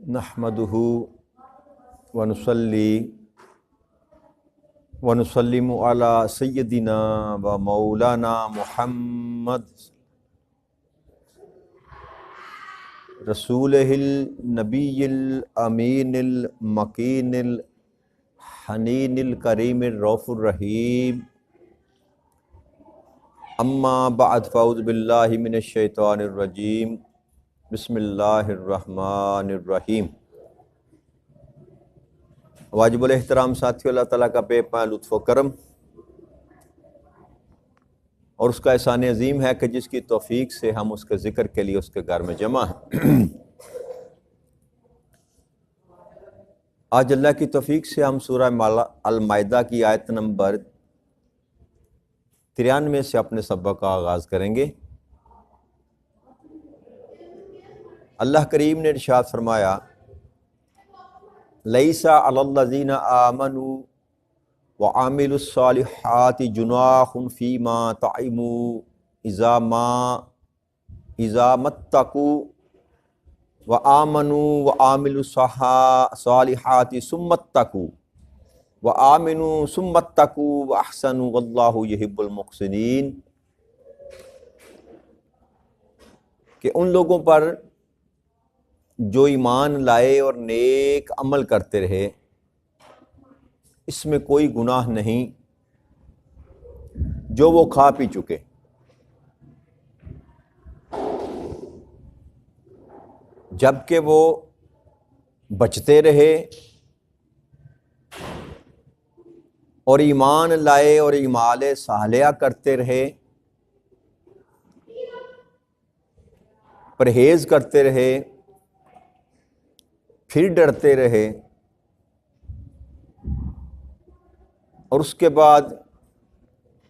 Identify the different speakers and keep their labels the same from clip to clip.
Speaker 1: نحمدہ ونصلی ونسلم علی سیدنا و مولانا محمد رسولہ النبی الامین المکین الحنین الکریم الرؤوف الرحیم اما بعد فاعوذ باللہ من الشیطان الرجیم بسم اللہ الرحمن الرحیم۔ واجب الاحترام ساتھیو، اللہ تعالیٰ کا بے پناہ لطف و کرم اور اس کا احسان عظیم ہے کہ جس کی توفیق سے ہم اس کے ذکر کے لیے اس کے گھر میں جمع ہیں۔ آج اللہ کی توفیق سے ہم سورہ المائدہ کی آیت نمبر 93 سے اپنے سبق کا آغاز کریں گے۔ اللہ کریم نے ارشاد فرمایا، لیس علی الذین آمنوا وعملوا الصالحات جناح فیما طعموا اذا متقوا وآمنوا وعملوا الصالحات ثم اتقوا وآمنوا ثم اتقوا واحسنوا واللہ یحب المحسنین، کہ ان لوگوں پر جو ایمان لائے اور نیک عمل کرتے رہے اس میں کوئی گناہ نہیں جو وہ کھا پی چکے، جبکہ وہ بچتے رہے اور ایمان لائے اور اعمال صالحہ کرتے رہے، پرہیز کرتے رہے، پھر ڈرتے رہے، اور اس کے بعد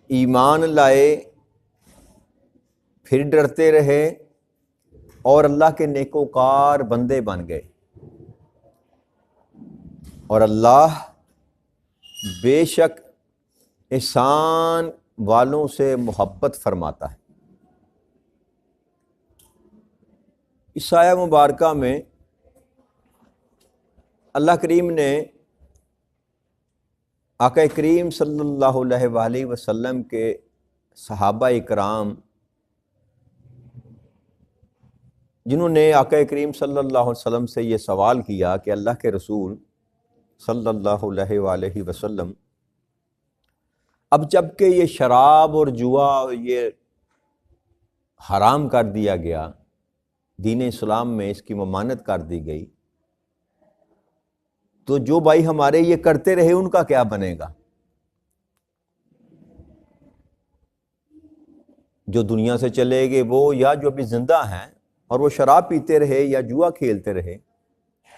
Speaker 1: ایمان لائے، پھر ڈرتے رہے اور اللہ کے نیکوکار بندے بن گئے، اور اللہ بے شک احسان والوں سے محبت فرماتا ہے۔ اس آیہ مبارکہ میں اللہ کریم نے آقا کریم صلی اللہ علیہ وآلہ وسلم کے صحابہ اکرام جنہوں نے آقا کریم صلی اللہ علیہ وسلم سے یہ سوال کیا کہ اللہ کے رسول صلی اللہ علیہ وآلہ وسلم، اب جب کہ یہ شراب اور جوا یہ حرام کر دیا گیا، دین اسلام میں اس کی ممانعت کر دی گئی، تو جو بھائی ہمارے یہ کرتے رہے ان کا کیا بنے گا؟ جو دنیا سے چلے گئے وہ، یا جو ابھی زندہ ہیں اور وہ شراب پیتے رہے یا جوا کھیلتے رہے،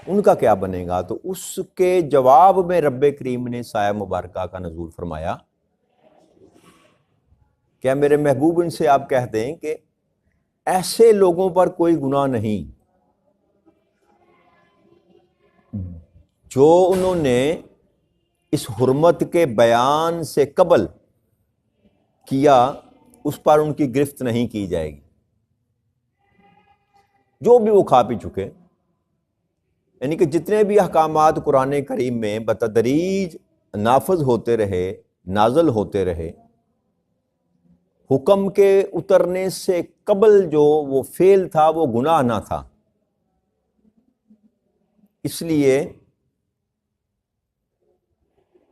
Speaker 1: ان کا کیا بنے گا؟ تو اس کے جواب میں رب کریم نے سایہ مبارکہ کا نزول فرمایا، کیا میرے محبوب ان سے آپ کہہ دیں کہ ایسے لوگوں پر کوئی گناہ نہیں جو انہوں نے اس حرمت کے بیان سے قبل کیا، اس پر ان کی گرفت نہیں کی جائے گی، جو بھی وہ کھا پی چکے۔ یعنی کہ جتنے بھی احکامات قرآن کریم میں بتدریج نافذ ہوتے رہے، نازل ہوتے رہے، حکم کے اترنے سے قبل جو وہ فعل تھا وہ گناہ نہ تھا، اس لیے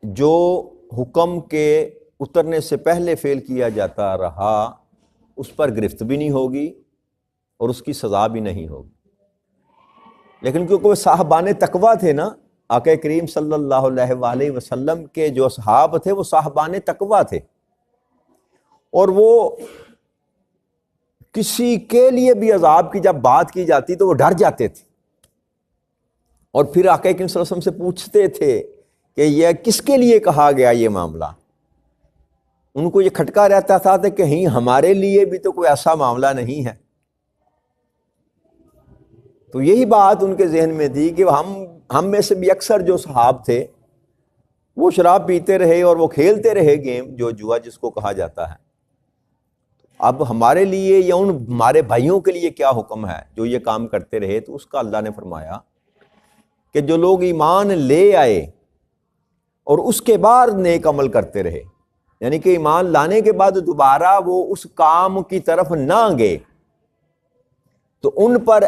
Speaker 1: جو حکم کے اترنے سے پہلے فعل کیا جاتا رہا اس پر گرفت بھی نہیں ہوگی اور اس کی سزا بھی نہیں ہوگی۔ لیکن کیونکہ وہ صاحبان تقویٰ تھے نا، آقا کریم صلی اللہ علیہ وآلہ وسلم کے جو اصحاب تھے وہ صاحبان تقویٰ تھے، اور وہ کسی کے لیے بھی عذاب کی جب بات کی جاتی تو وہ ڈر جاتے تھے، اور پھر آقا کریم صلی اللہ علیہ وسلم سے پوچھتے تھے کہ یہ کس کے لیے کہا گیا یہ معاملہ۔ ان کو یہ کھٹکا رہتا تھا کہ کہیں ہمارے لیے بھی تو کوئی ایسا معاملہ نہیں ہے۔ تو یہی بات ان کے ذہن میں تھی کہ ہم میں سے بھی اکثر جو صحاب تھے وہ شراب پیتے رہے اور وہ کھیلتے رہے گیم، جو جوا جس کو کہا جاتا ہے، اب ہمارے لیے یا ان ہمارے بھائیوں کے لیے کیا حکم ہے جو یہ کام کرتے رہے؟ تو اس کا اللہ نے فرمایا کہ جو لوگ ایمان لے آئے اور اس کے بعد نیک عمل کرتے رہے، یعنی کہ ایمان لانے کے بعد دوبارہ وہ اس کام کی طرف نہ گئے، تو ان پر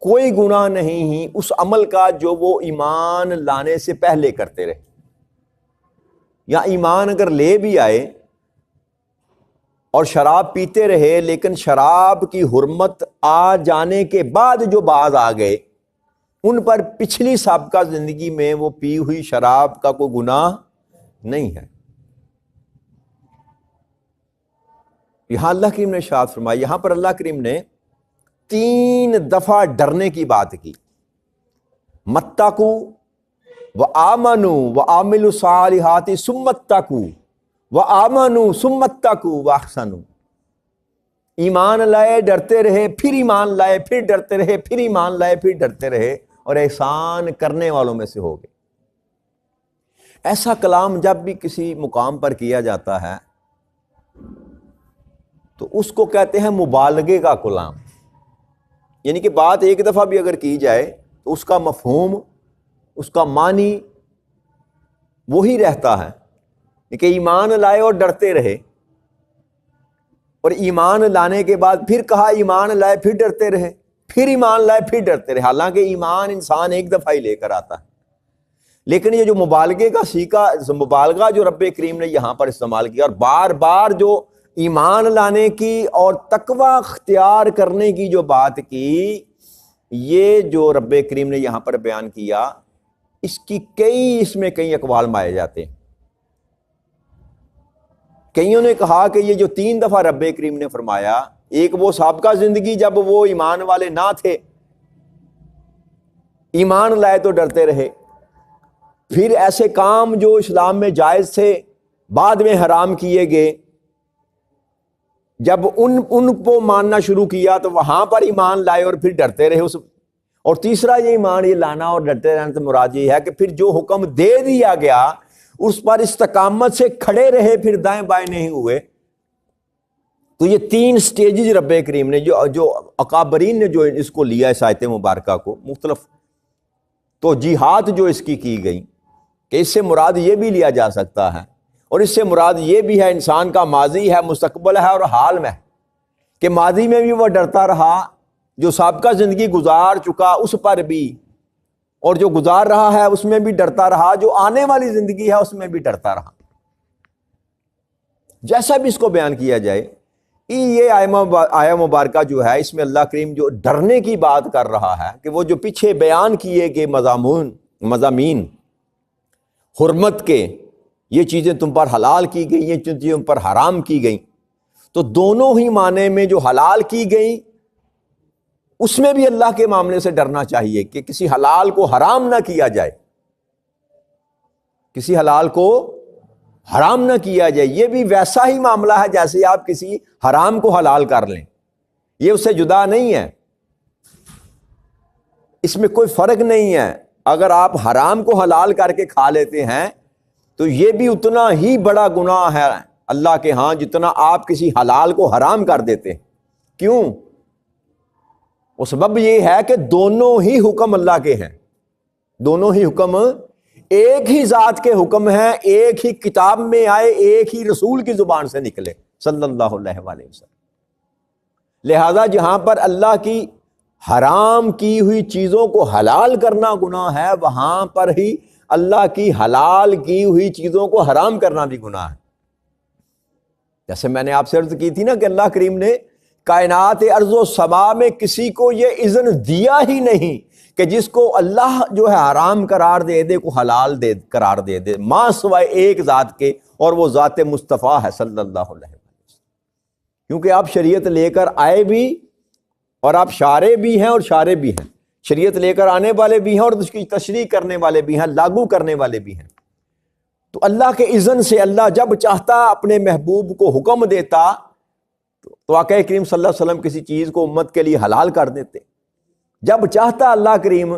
Speaker 1: کوئی گناہ نہیں ہی اس عمل کا جو وہ ایمان لانے سے پہلے کرتے رہے۔ یا ایمان اگر لے بھی آئے اور شراب پیتے رہے، لیکن شراب کی حرمت آ جانے کے بعد جو باز آ گئے، ان پر پچھلی سابقہ زندگی میں وہ پی ہوئی شراب کا کوئی گناہ نہیں ہے۔ یہاں اللہ کریم نے ارشاد فرمایا، یہاں پر اللہ کریم نے 3 دفعہ ڈرنے کی بات کی، متقوا وآمنوا وعملوا الصالحات ثم اتقوا وآمنوا ثم اتقوا واحسنوا۔ ایمان لائے، ڈرتے رہے، پھر ایمان لائے، پھر ڈرتے رہے، پھر ایمان لائے، پھر ڈرتے رہے، اور احسان کرنے والوں میں سے ہو گئے۔ ایسا کلام جب بھی کسی مقام پر کیا جاتا ہے تو اس کو کہتے ہیں مبالغے کا کلام، یعنی کہ بات ایک دفعہ بھی اگر کی جائے تو اس کا مفہوم، اس کا معنی وہی رہتا ہے کہ ایمان لائے اور ڈرتے رہے، اور ایمان لانے کے بعد پھر کہا ایمان لائے پھر ڈرتے رہے، پھر ایمان لائے پھر ڈرتے رہے، حالانکہ ایمان انسان ایک دفعہ ہی لے کر آتا ہے۔ لیکن یہ جو مبالغے کا مبالغہ جو رب کریم نے یہاں پر استعمال کیا، اور بار بار جو ایمان لانے کی اور تقوی اختیار کرنے کی جو بات کی، یہ جو رب کریم نے یہاں پر بیان کیا، اس میں کئی اقوال پائے جاتے ہیں۔ کئیوں نے کہا کہ یہ جو 3 دفعہ رب کریم نے فرمایا، ایک وہ سابقہ زندگی جب وہ ایمان والے نہ تھے، ایمان لائے تو ڈرتے رہے، پھر ایسے کام جو اسلام میں جائز تھے بعد میں حرام کیے گئے، جب ان کو ماننا شروع کیا تو وہاں پر ایمان لائے اور پھر ڈرتے رہے۔ اور تیسرا یہ ایمان یہ لانا اور ڈرتے رہنے سے مراد یہ ہے کہ پھر جو حکم دے دیا گیا اس پر استقامت سے کھڑے رہے، پھر دائیں بائیں نہیں ہوئے۔ تو یہ 3 سٹیجز رب کریم نے جو اکابرین نے جو اس کو لیا، اس آیت مبارکہ کو، مختلف توجیحات جو اس کی گئی، کہ اس سے مراد یہ بھی لیا جا سکتا ہے، اور اس سے مراد یہ بھی ہے انسان کا ماضی ہے، مستقبل ہے اور حال میں، کہ ماضی میں بھی وہ ڈرتا رہا، جو سابقہ زندگی گزار چکا اس پر بھی، اور جو گزار رہا ہے اس میں بھی ڈرتا رہا، جو آنے والی زندگی ہے اس میں بھی ڈرتا رہا۔ جیسا بھی اس کو بیان کیا جائے، یہ آیہ مبارکہ جو ہے، اس میں اللہ کریم جو ڈرنے کی بات کر رہا ہے کہ وہ جو پیچھے بیان کیے گئے مضامین حرمت کے، یہ چیزیں تم پر حلال کی گئی، یہ چیزیں تم پر حرام کی گئیں، تو دونوں ہی معنی میں جو حلال کی گئیں اس میں بھی اللہ کے معاملے سے ڈرنا چاہیے کہ کسی حلال کو حرام نہ کیا جائے، کسی حلال کو حرام نہ کیا جائے۔ یہ بھی ویسا ہی معاملہ ہے جیسے آپ کسی حرام کو حلال کر لیں، یہ اس سے جدا نہیں ہے، اس میں کوئی فرق نہیں ہے۔ اگر آپ حرام کو حلال کر کے کھا لیتے ہیں تو یہ بھی اتنا ہی بڑا گناہ ہے اللہ کے ہاں جتنا آپ کسی حلال کو حرام کر دیتے ہیں۔ کیوں؟ وہ سبب یہ ہے کہ دونوں ہی حکم اللہ کے ہیں، دونوں ہی حکم ایک ہی ذات کے حکم ہیں، ایک ہی کتاب میں آئے، ایک ہی رسول کی زبان سے نکلے صلی اللہ علیہ وآلہ وسلم۔ لہذا جہاں پر اللہ کی حرام کی ہوئی چیزوں کو حلال کرنا گناہ ہے، وہاں پر ہی اللہ کی حلال کی ہوئی چیزوں کو حرام کرنا بھی گناہ ہے۔ جیسے میں نے آپ سے عرض کی تھی نا کہ اللہ کریم نے کائنات ارض و سما میں کسی کو یہ اذن دیا ہی نہیں کہ جس کو اللہ جو ہے حرام قرار دے دے کو حلال قرار دے دے، ماں سوائے ایک ذات کے، اور وہ ذات مصطفیٰ ہے صلی اللہ علیہ وسلم۔ کیونکہ آپ شریعت لے کر آئے بھی، اور آپ شارع بھی ہیں اور شارع بھی ہیں، شریعت لے کر آنے والے بھی ہیں اور اس کی تشریح کرنے والے بھی ہیں، لاگو کرنے والے بھی ہیں۔ تو اللہ کے اذن سے اللہ جب چاہتا اپنے محبوب کو حکم دیتا تو آقا کریم صلی اللہ علیہ وسلم کسی چیز کو امت کے لیے حلال کر دیتے، جب چاہتا اللہ کریم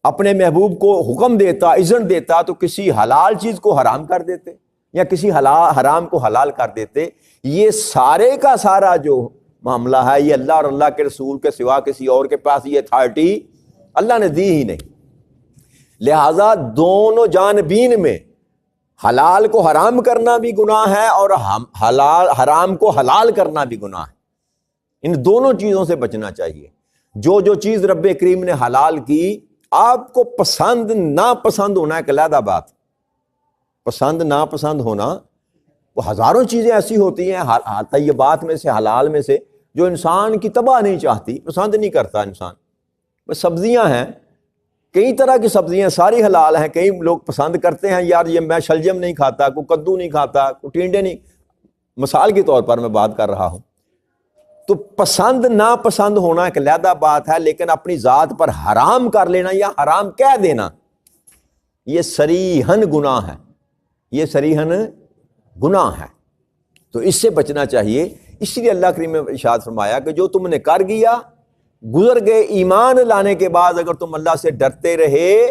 Speaker 1: اپنے محبوب کو حکم دیتا، اذن دیتا، تو کسی حلال چیز کو حرام کر دیتے یا کسی حرام کو حلال کر دیتے۔ یہ سارے کا سارا جو معاملہ ہے، یہ اللہ اور اللہ کے رسول کے سوا کسی اور کے پاس یہ اتھارٹی اللہ نے دی ہی نہیں۔ لہذا دونوں جانبین میں حلال کو حرام کرنا بھی گناہ ہے اور حرام کو حلال کرنا بھی گناہ ہے۔ ان دونوں چیزوں سے بچنا چاہیے۔ جو چیز رب کریم نے حلال کی، آپ کو پسند ناپسند ہونا ایک علیحدہ بات، پسند ناپسند ہونا، وہ ہزاروں چیزیں ایسی ہوتی ہیں طیبات میں سے، حلال میں سے، جو انسان کی تباہ نہیں چاہتی، پسند نہیں کرتا انسان۔ بس سبزیاں ہیں، کئی طرح کی سبزیاں ساری حلال ہیں، کئی لوگ پسند کرتے ہیں یار یہ میں شلجم نہیں کھاتا، کوئی کدو نہیں کھاتا، کوئی ٹینڈے نہیں، مثال کے طور پر میں بات کر رہا ہوں۔ تو پسند ناپسند ہونا ایک علیحدہ بات ہے، لیکن اپنی ذات پر حرام کر لینا یا حرام کہہ دینا، یہ صریحاً گناہ ہے، یہ صریحاً گناہ ہے۔ تو اس سے بچنا چاہیے۔ اس لیے اللہ کریم نے ارشاد فرمایا کہ جو تم نے کر گیا، گزر گئے، ایمان لانے کے بعد اگر تم اللہ سے ڈرتے رہے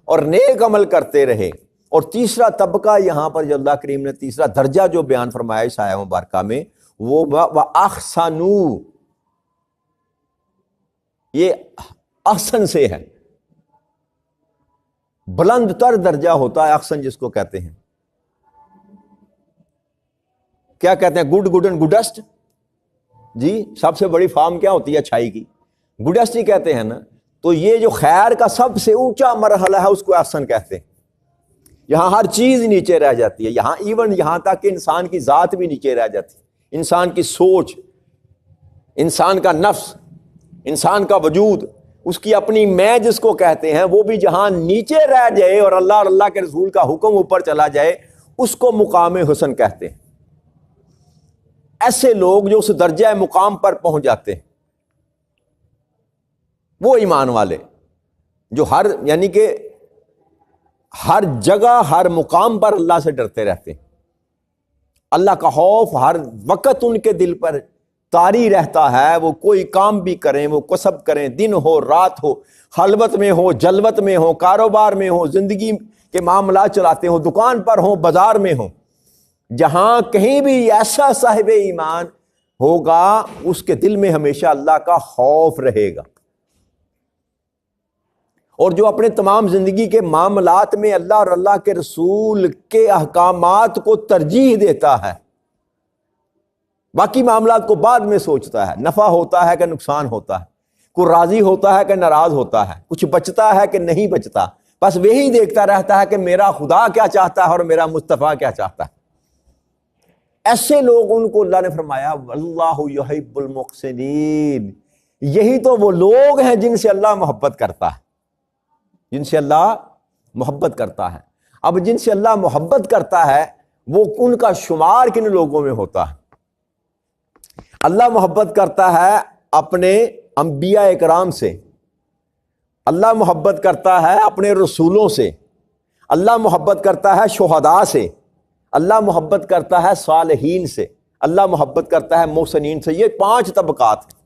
Speaker 1: اور نیک عمل کرتے رہے۔ اور تیسرا طبقہ یہاں پر جو اللہ کریم نے تیسرا درجہ جو بیان فرمایا اس آیہ مبارکہ میں، وہ وَأَحْسَنُوا، یہ احسن سے ہے، بلند تر درجہ ہوتا ہے احسن جس کو کہتے ہیں۔ کیا کہتے ہیں؟ گڈ اینڈ گڈسٹ، جی سب سے بڑی فارم کیا ہوتی ہے اچھائی کی؟ گڈسٹ ہی کہتے ہیں نا۔ تو یہ جو خیر کا سب سے اونچا مرحلہ ہے اس کو احسن کہتے ہیں۔ یہاں ہر چیز نیچے رہ جاتی ہے، یہاں ایون یہاں تک کہ انسان کی ذات بھی نیچے رہ جاتی ہے، انسان کی سوچ، انسان کا نفس، انسان کا وجود، اس کی اپنی میں جس کو کہتے ہیں، وہ بھی جہاں نیچے رہ جائے اور اللہ اور اللہ کے رسول کا حکم اوپر چلا جائے، اس کو مقام حسن کہتے ہیں۔ ایسے لوگ جو اس درجہ مقام پر پہنچ جاتے ہیں، وہ ایمان والے جو یعنی کہ ہر جگہ ہر مقام پر اللہ سے ڈرتے رہتے ہیں، اللہ کا خوف ہر وقت ان کے دل پر طاری رہتا ہے۔ وہ کوئی کام بھی کریں، وہ کسب کریں، دن ہو رات ہو، خلوت میں ہو جلوت میں ہو، کاروبار میں ہو، زندگی کے معاملات چلاتے ہوں، دکان پر ہوں، بازار میں ہوں، جہاں کہیں بھی ایسا صاحب ایمان ہوگا اس کے دل میں ہمیشہ اللہ کا خوف رہے گا۔ اور جو اپنے تمام زندگی کے معاملات میں اللہ اور اللہ کے رسول کے احکامات کو ترجیح دیتا ہے، باقی معاملات کو بعد میں سوچتا ہے، نفع ہوتا ہے کہ نقصان ہوتا ہے، کوئی راضی ہوتا ہے کہ ناراض ہوتا ہے، کچھ بچتا ہے کہ نہیں بچتا، بس وہی دیکھتا رہتا ہے کہ میرا خدا کیا چاہتا ہے اور میرا مصطفیٰ کیا چاہتا ہے۔ ایسے لوگ، ان کو اللہ نے فرمایا واللہ یحب المحسنین، یہی تو وہ لوگ ہیں جن سے اللہ محبت کرتا ہے، جن سے اللہ محبت کرتا ہے۔ اب جن سے اللہ محبت کرتا ہے وہ ان کا شمار کن لوگوں میں ہوتا ہے؟ اللہ محبت کرتا ہے اپنے انبیاء اکرام سے، اللہ محبت کرتا ہے اپنے رسولوں سے، اللہ محبت کرتا ہے شہداء سے، اللہ محبت کرتا ہے صالحین سے، اللہ محبت کرتا ہے محسنین سے۔ یہ 5 طبقات ہیں،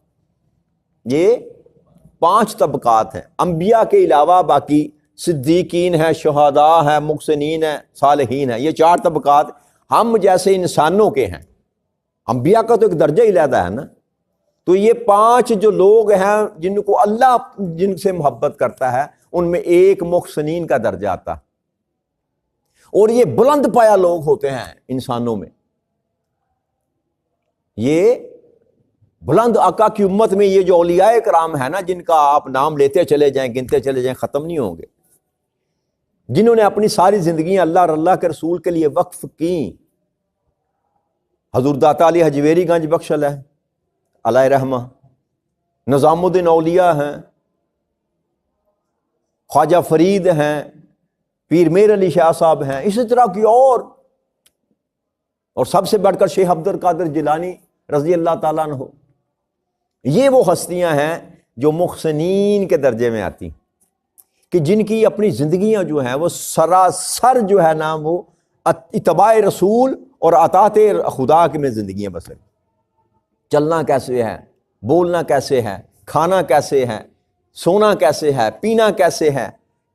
Speaker 1: یہ 5 طبقات ہیں۔ انبیاء کے علاوہ باقی صدیقین ہیں، شہداء ہیں، محسنین ہیں، صالحین ہیں، یہ 4 طبقات ہم جیسے انسانوں کے ہیں۔ انبیاء کا تو ایک درجہ ہی علیحدہ ہے نا۔ تو یہ 5 جو لوگ ہیں جن کو اللہ جن سے محبت کرتا ہے، ان میں ایک محسنین کا درجہ آتا ہے، اور یہ بلند پایا لوگ ہوتے ہیں انسانوں میں۔ یہ بلند آقا کی امت میں یہ جو اولیاء کرام ہیں نا، جن کا آپ نام لیتے چلے جائیں، گنتے چلے جائیں، ختم نہیں ہوں گے، جنہوں نے اپنی ساری زندگیاں اللہ اور اللہ کے رسول کے لیے وقف کی۔ حضور داتا علی حجویری گنج بخش علیہ رحمہ، نظام الدین اولیاء ہیں، خواجہ فرید ہیں، پیر میر علی شاہ صاحب ہیں، اسی طرح کی اور سب سے بڑھ کر شیخ عبد القادر جیلانی رضی اللہ تعالیٰ عنہ۔ یہ وہ ہستیاں ہیں جو محسنین کے درجے میں آتی، کہ جن کی اپنی زندگیاں جو ہیں وہ سراسر جو ہے نا وہ اتباع رسول اور اطاعت خدا کی میں زندگیاں بسر۔ چلنا کیسے ہے، بولنا کیسے ہے، کھانا کیسے ہے، سونا کیسے ہے، پینا کیسے ہے،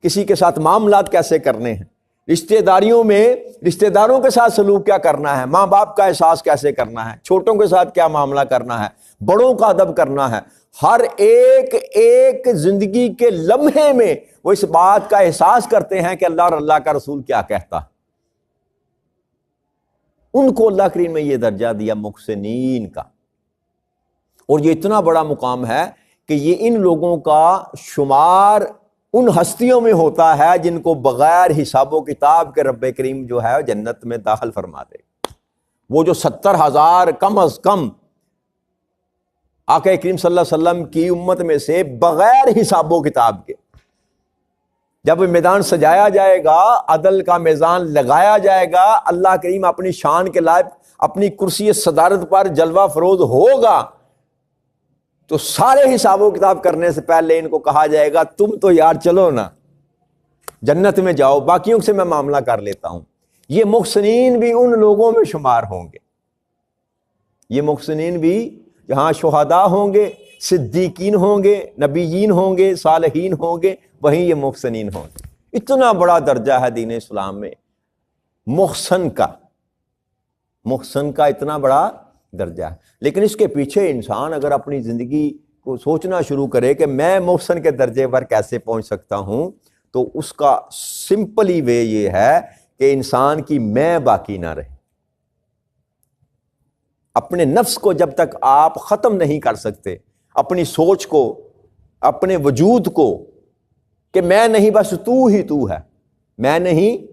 Speaker 1: کسی کے ساتھ معاملات کیسے کرنے ہیں، رشتہ داریوں میں رشتہ داروں کے ساتھ سلوک کیا کرنا ہے، ماں باپ کا احساس کیسے کرنا ہے، چھوٹوں کے ساتھ کیا معاملہ کرنا ہے، بڑوں کا ادب کرنا ہے، ہر ایک ایک زندگی کے لمحے میں وہ اس بات کا احساس کرتے ہیں کہ اللہ اور اللہ کا رسول کیا کہتا. ان کو اللہ کریم نے یہ درجہ دیا محسنین کا. اور یہ اتنا بڑا مقام ہے کہ یہ ان لوگوں کا شمار ان ہستیوں میں ہوتا ہے جن کو بغیر حساب و کتاب کے رب کریم جو ہے جنت میں داخل فرما دے. وہ جو 70,000 کم از کم آقا کریم صلی اللہ علیہ وسلم کی امت میں سے بغیر حساب و کتاب کے جب میدان سجایا جائے گا، عدل کا میزان لگایا جائے گا، اللہ کریم اپنی شان کے لائق اپنی کرسی صدارت پر جلوہ فروز ہوگا، تو سارے حساب و کتاب کرنے سے پہلے ان کو کہا جائے گا تم تو یار چلو نا جنت میں جاؤ، باقیوں سے میں معاملہ کر لیتا ہوں. یہ محسنین بھی ان لوگوں میں شمار ہوں گے. یہ محسنین بھی جہاں شہداء ہوں گے، صدیقین ہوں گے، نبیین ہوں گے، صالحین ہوں گے، وہیں یہ محسنین ہوں گے. اتنا بڑا درجہ ہے دین اسلام میں محسن کا اتنا بڑا درجہ ہے. لیکن اس کے پیچھے انسان اگر اپنی زندگی کو سوچنا شروع کرے کہ میں محسن کے درجے پر کیسے پہنچ سکتا ہوں، تو اس کا سمپلی وے یہ ہے کہ انسان کی میں باقی نہ رہے. اپنے نفس کو جب تک آپ ختم نہیں کر سکتے، اپنی سوچ کو، اپنے وجود کو، کہ میں نہیں بس تو ہی تو ہے، میں نہیں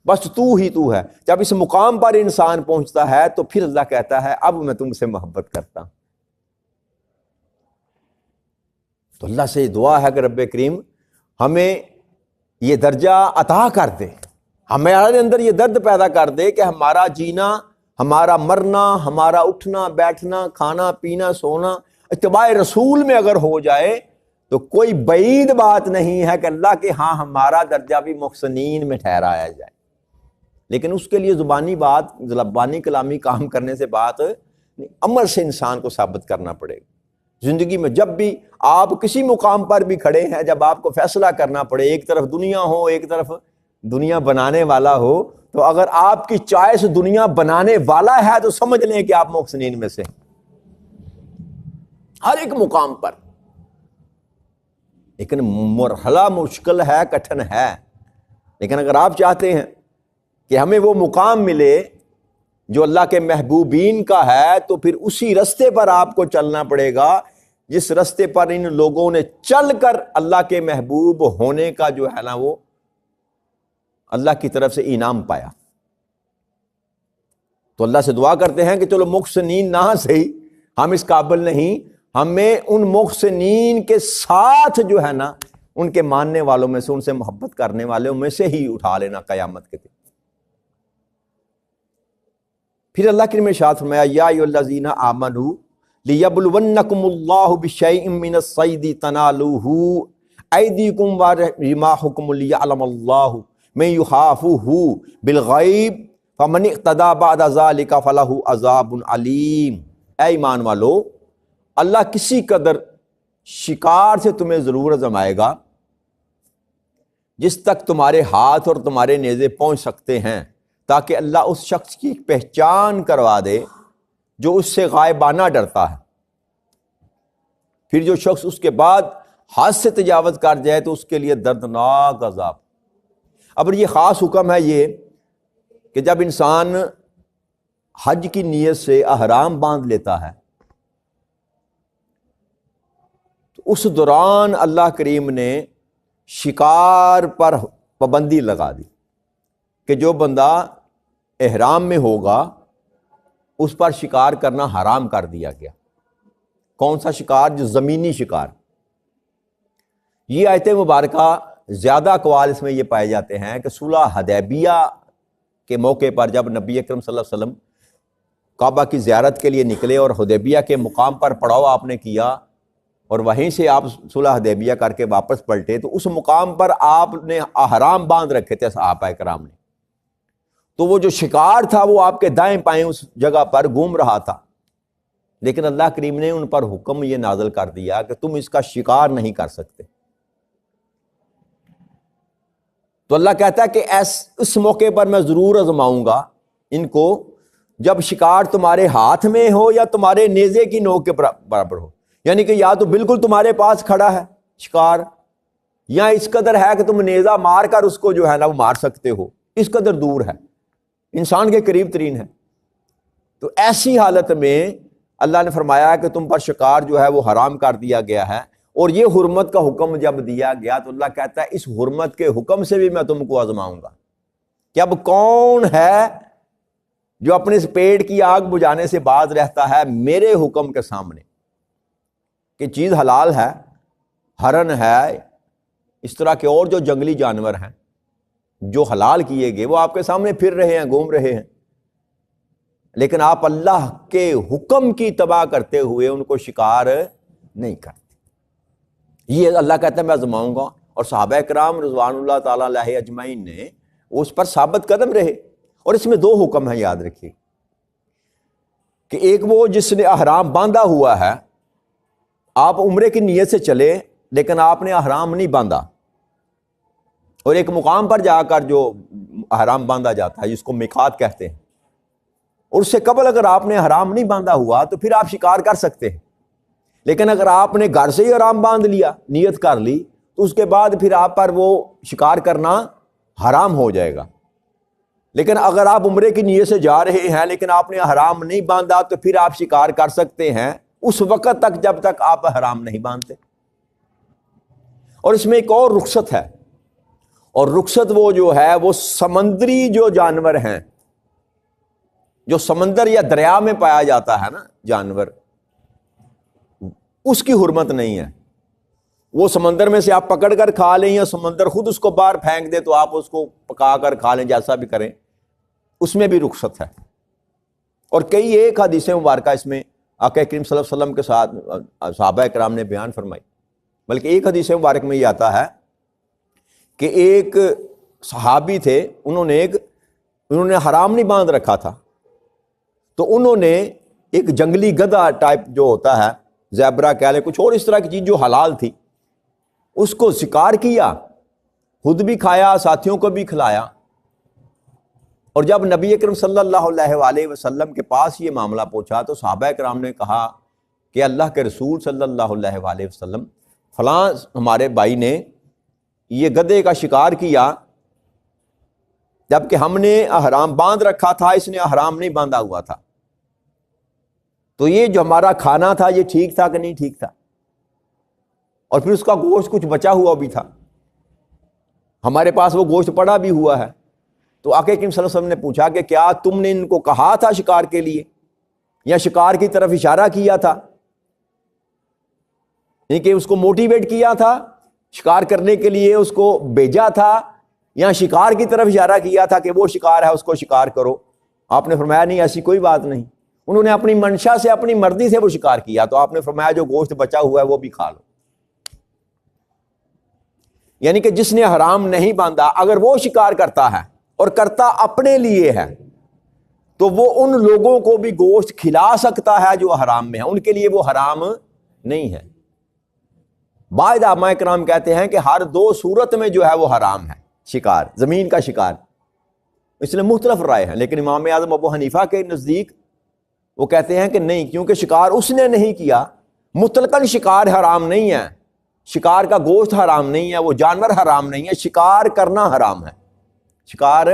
Speaker 1: بس تو ہی تو ہے، جب اس مقام پر انسان پہنچتا ہے تو پھر اللہ کہتا ہے اب میں تم سے محبت کرتا ہوں. تو اللہ سے دعا ہے کہ رب کریم ہمیں یہ درجہ عطا کر دے، ہمارے اندر یہ درد پیدا کر دے کہ ہمارا جینا، ہمارا مرنا، ہمارا اٹھنا بیٹھنا، کھانا پینا سونا اتباع رسول میں اگر ہو جائے تو کوئی بعید بات نہیں ہے کہ اللہ کے ہاں ہمارا درجہ بھی محسنین میں ٹھہرایا جائے. لیکن اس کے لیے زبانی کلامی کام کرنے سے بات نہیں، عمل سے انسان کو ثابت کرنا پڑے گا. زندگی میں جب بھی آپ کسی مقام پر بھی کھڑے ہیں، جب آپ کو فیصلہ کرنا پڑے، ایک طرف دنیا ہو ایک طرف دنیا بنانے والا ہو، تو اگر آپ کی چوائس دنیا بنانے والا ہے تو سمجھ لیں کہ آپ محسنین میں سے ہر ایک مقام پر. لیکن مرحلہ مشکل ہے، کٹھن ہے. لیکن اگر آپ چاہتے ہیں کہ ہمیں وہ مقام ملے جو اللہ کے محبوبین کا ہے، تو پھر اسی رستے پر آپ کو چلنا پڑے گا جس رستے پر ان لوگوں نے چل کر اللہ کے محبوب ہونے کا جو ہے نا وہ اللہ کی طرف سے انعام پایا. تو اللہ سے دعا کرتے ہیں کہ چلو محسنین نہ صحیح، ہم اس قابل نہیں، ہمیں ان محسنین کے ساتھ جو ہے نا ان کے ماننے والوں میں سے، ان سے محبت کرنے والوں میں سے ہی اٹھا لینا قیامت کے دن. پھر اللہ کی ارشاد فرمایا یا ایھا الذین آمنوا لیبلونکم اللہ بشیء من الصید تنالوہ ایدیکم ورماحکم لیعلم اللہ من یخافہ بالغیب فمن اعتدی بعد ذلک فلہ عذاب علیم. اے ایمان والو، اللہ کسی قدر شکار سے تمہیں ضرور آزمائے گا جس تک تمہارے ہاتھ اور تمہارے نیزے پہنچ سکتے ہیں، تاکہ اللہ اس شخص کی پہچان کروا دے جو اس سے غائبانہ ڈرتا ہے. پھر جو شخص اس کے بعد حد سے تجاوز کر جائے تو اس کے لیے دردناک عذاب. اب یہ خاص حکم ہے یہ کہ جب انسان حج کی نیت سے احرام باندھ لیتا ہے تو اس دوران اللہ کریم نے شکار پر پابندی لگا دی کہ جو بندہ احرام میں ہوگا اس پر شکار کرنا حرام کر دیا گیا. کون سا شکار؟ جو زمینی شکار. یہ آیت مبارکہ زیادہ اقوال اس میں یہ پائے جاتے ہیں کہ صلح حدیبیہ کے موقع پر جب نبی اکرم صلی اللہ علیہ وسلم کعبہ کی زیارت کے لیے نکلے اور حدیبیہ کے مقام پر پڑاؤ آپ نے کیا اور وہیں سے آپ صلح حدیبیہ کر کے واپس پلٹے، تو اس مقام پر آپ نے احرام باندھ رکھے تھے صحابہ کرام نے. تو وہ جو شکار تھا وہ آپ کے دائیں بائیں اس جگہ پر گھوم رہا تھا، لیکن اللہ کریم نے ان پر حکم یہ نازل کر دیا کہ تم اس کا شکار نہیں کر سکتے. تو اللہ کہتا ہے کہ اس موقع پر میں ضرور آزماؤں گا ان کو، جب شکار تمہارے ہاتھ میں ہو یا تمہارے نیزے کی نوک کے برابر ہو. یعنی کہ یا تو بالکل تمہارے پاس کھڑا ہے شکار، یا اس قدر ہے کہ تم نیزہ مار کر اس کو جو ہے نا وہ مار سکتے ہو، اس قدر دور ہے، انسان کے قریب ترین ہے۔ تو ایسی حالت میں اللہ نے فرمایا کہ تم پر شکار جو ہے وہ حرام کر دیا گیا ہے، اور یہ حرمت کا حکم جب دیا گیا تو اللہ کہتا ہے اس حرمت کے حکم سے بھی میں تم کو آزماؤں گا کہ اب کون ہے جو اپنے اس پیٹ کی آگ بجھانے سے باز رہتا ہے میرے حکم کے سامنے، کہ چیز حلال ہے، ہرن ہے، اس طرح کے اور جو جنگلی جانور ہیں جو حلال کیے گئے وہ آپ کے سامنے پھر رہے ہیں، گھوم رہے ہیں، لیکن آپ اللہ کے حکم کی اتباع کرتے ہوئے ان کو شکار نہیں کرتے۔ یہ اللہ کہتا ہے میں آزماؤں گا، اور صحابہ کرام رضوان اللہ تعالیٰ علیہ اجمعین نے اس پر ثابت قدم رہے۔ اور اس میں دو حکم ہیں، یاد رکھیے کہ ایک وہ جس نے احرام باندھا ہوا ہے، آپ عمرے کی نیت سے چلے لیکن آپ نے احرام نہیں باندھا، اور ایک مقام پر جا کر جو احرام باندھا جاتا ہے جس کو میقات کہتے ہیں، اور اس سے قبل اگر آپ نے احرام نہیں باندھا ہوا تو پھر آپ شکار کر سکتے ہیں، لیکن اگر آپ نے گھر سے ہی احرام باندھ لیا، نیت کر لی، تو اس کے بعد پھر آپ پر وہ شکار کرنا حرام ہو جائے گا۔ لیکن اگر آپ عمرے کی نیت سے جا رہے ہیں لیکن آپ نے احرام نہیں باندھا تو پھر آپ شکار کر سکتے ہیں اس وقت تک جب تک آپ احرام نہیں باندھتے۔ اور اس میں ایک اور رخصت ہے، اور رخصت وہ جو ہے وہ سمندری جو جانور ہیں، جو سمندر یا دریا میں پایا جاتا ہے نا جانور، اس کی حرمت نہیں ہے۔ وہ سمندر میں سے آپ پکڑ کر کھا لیں یا سمندر خود اس کو باہر پھینک دے تو آپ اس کو پکا کر کھا لیں، جیسا بھی کریں، اس میں بھی رخصت ہے۔ اور کئی ایک حدیث مبارکہ اس میں آقا کریم صلی اللہ علیہ وسلم کے ساتھ صحابہ کرام نے بیان فرمائی، بلکہ ایک حدیث مبارک میں یہ آتا ہے کہ ایک صحابی تھے، انہوں نے حرام نہیں باندھ رکھا تھا، تو انہوں نے ایک جنگلی گدھا ٹائپ جو ہوتا ہے، زیبرا کہہ لیں، کچھ اور اس طرح کی چیز جو حلال تھی، اس کو شکار کیا، خود بھی کھایا، ساتھیوں کو بھی کھلایا۔ اور جب نبی اکرم صلی اللہ علیہ وآلہ وسلم کے پاس یہ معاملہ پہنچا تو صحابہ کرام نے کہا کہ اللہ کے رسول صلی اللہ علیہ وآلہ وسلم، فلاں ہمارے بھائی نے یہ گدھے کا شکار کیا جبکہ ہم نے احرام باندھ رکھا تھا، اس نے احرام نہیں باندھا ہوا تھا، تو یہ جو ہمارا کھانا تھا یہ ٹھیک تھا کہ نہیں ٹھیک تھا؟ اور پھر اس کا گوشت کچھ بچا ہوا بھی تھا، ہمارے پاس وہ گوشت پڑا بھی ہوا ہے۔ تو آقا کریم صلی اللہ علیہ وسلم نے پوچھا کہ کیا تم نے ان کو کہا تھا شکار کے لیے، یا شکار کی طرف اشارہ کیا تھا، یعنی کہ اس کو موٹیویٹ کیا تھا شکار کرنے کے لیے، اس کو بھیجا تھا، یا شکار کی طرف اشارہ کیا تھا کہ وہ شکار ہے اس کو شکار کرو؟ آپ نے فرمایا نہیں، ایسی کوئی بات نہیں، انہوں نے اپنی منشا سے، اپنی مرضی سے وہ شکار کیا، تو آپ نے فرمایا جو گوشت بچا ہوا ہے وہ بھی کھا لو۔ یعنی کہ جس نے حرام نہیں باندھا اگر وہ شکار کرتا ہے اور کرتا اپنے لیے ہے تو وہ ان لوگوں کو بھی گوشت کھلا سکتا ہے جو حرام میں ہے، ان کے لیے وہ حرام نہیں ہے۔ بعض علماء کرام کہتے ہیں کہ ہر دو صورت میں جو ہے وہ حرام ہے شکار، زمین کا شکار، اس لیے مختلف رائے ہیں، لیکن امام اعظم ابو حنیفہ کے نزدیک وہ کہتے ہیں کہ نہیں، کیونکہ شکار اس نے نہیں کیا، مطلقاً شکار حرام نہیں ہے، شکار کا گوشت حرام نہیں ہے، وہ جانور حرام نہیں ہے، شکار کرنا حرام ہے، شکار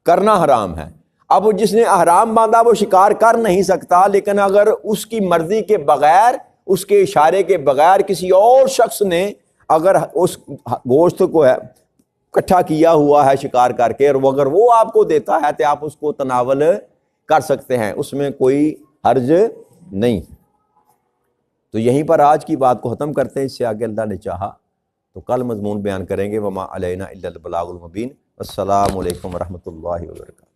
Speaker 1: کرنا حرام ہے۔ اب جس نے احرام باندھا وہ شکار کر نہیں سکتا، لیکن اگر اس کی مرضی کے بغیر، اس کے اشارے کے بغیر کسی اور شخص نے اگر اس گوشت کو اکٹھا کیا ہوا ہے شکار کر کے، اور اگر وہ آپ کو دیتا ہے تو آپ اس کو تناول کر سکتے ہیں، اس میں کوئی حرج نہیں۔ تو یہیں پر آج کی بات کو ختم کرتے ہیں، اس سے آگے اللہ نے چاہا تو کل مضمون بیان کریں گے۔ وما علینا الا البلاغ المبین۔ السلام علیکم ورحمۃ اللہ وبرکاتہ۔